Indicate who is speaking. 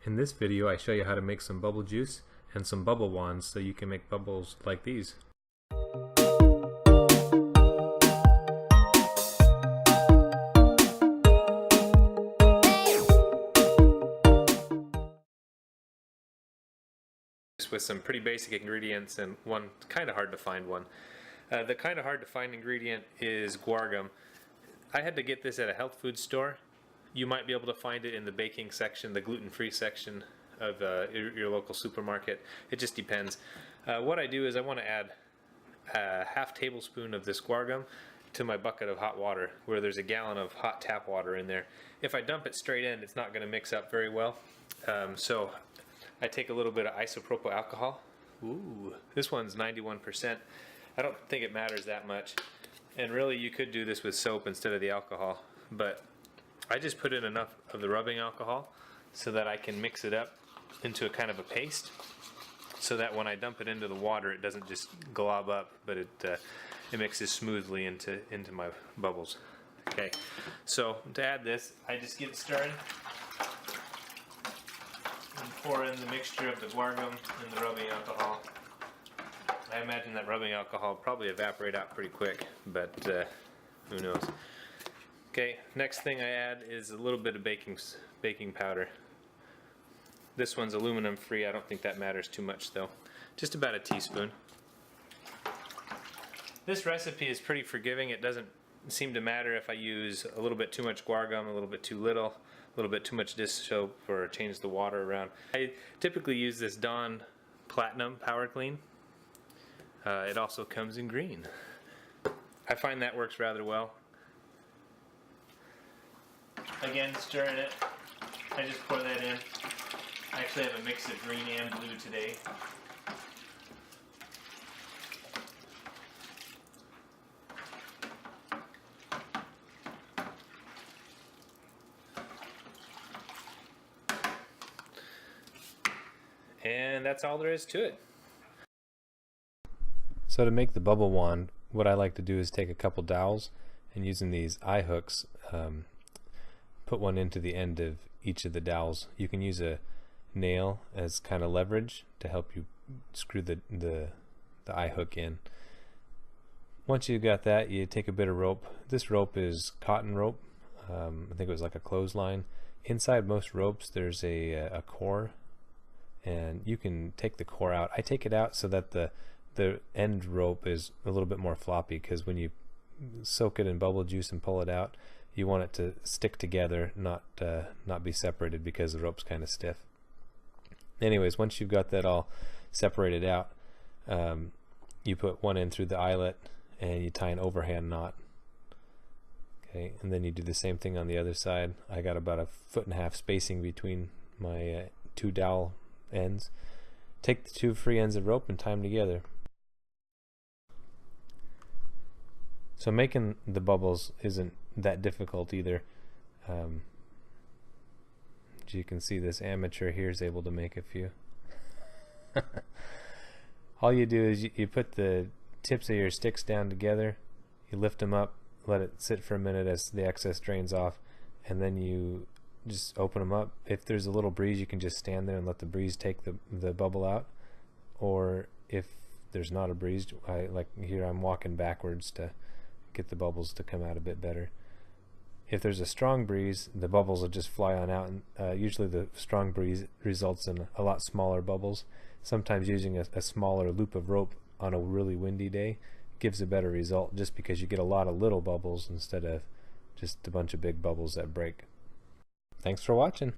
Speaker 1: In this video I show you how to make some bubble juice and some bubble wands so you can make bubbles like these. With some pretty basic ingredients and one kind of hard to find one. The kind of hard to find ingredient is guar gum. I had to get this at a health food store. You might be able to find it in the baking section, the gluten-free section of your local supermarket. It just depends. What I do is I want to add a half tablespoon of this guar gum to my bucket of hot water, where there's a gallon of hot tap water in there. If I dump it straight in, it's not going to mix up very well. So I take a little bit of isopropyl alcohol. Ooh, this one's 91%. I don't think it matters that much. And really you could do this with soap instead of the alcohol, but I just put in enough of the rubbing alcohol so that I can mix it up into a kind of a paste, so that when I dump it into the water it doesn't just glob up, but it mixes smoothly into my bubbles. Okay, so to add this, I just get stirring and pour in the mixture of the guar gum and the rubbing alcohol. I imagine that rubbing alcohol will probably evaporate out pretty quick, but who knows. Okay, next thing I add is a little bit of baking powder. This one's aluminum free. I don't think that matters too much though. Just about a teaspoon. This recipe is pretty forgiving. It doesn't seem to matter if I use a little bit too much guar gum, a little bit too little, a little bit too much dish soap, or change the water around. I typically use this Dawn Platinum Power Clean. It also comes in green. I find that works rather well. Again, stirring it. I just pour that in. I actually have a mix of green and blue today. And that's all there is to it. So to make the bubble wand, what I like to do is take a couple dowels and using these eye hooks, put one into the end of each of the dowels. You can use a nail as kind of leverage to help you screw the eye hook in. Once you've got that, you take a bit of rope. This rope is cotton rope. I think it was like a clothesline. Inside most ropes there's a core, and you can take the core out. I take it out so that the end rope is a little bit more floppy, because when you soak it in bubble juice and pull it out, you want it to stick together, not be separated, because the rope's kind of stiff. Anyways, once you've got that all separated out, you put one end through the eyelet and you tie an overhand knot. Okay, and then you do the same thing on the other side. I got about 1.5 foot spacing between my two dowel ends. Take the two free ends of rope and tie them together. So making the bubbles isn't that difficult either. As you can see, this amateur here is able to make a few. All you do is you put the tips of your sticks down together, you lift them up, let it sit for a minute as the excess drains off, and then you just open them up. If there's a little breeze, you can just stand there and let the breeze take the bubble out. Or if there's not a breeze, like here I'm walking backwards to get the bubbles to come out a bit better. If there's a strong breeze, the bubbles will just fly on out, and usually the strong breeze results in a lot smaller bubbles. Sometimes using a smaller loop of rope on a really windy day gives a better result, just because you get a lot of little bubbles instead of just a bunch of big bubbles that break. Thanks for watching.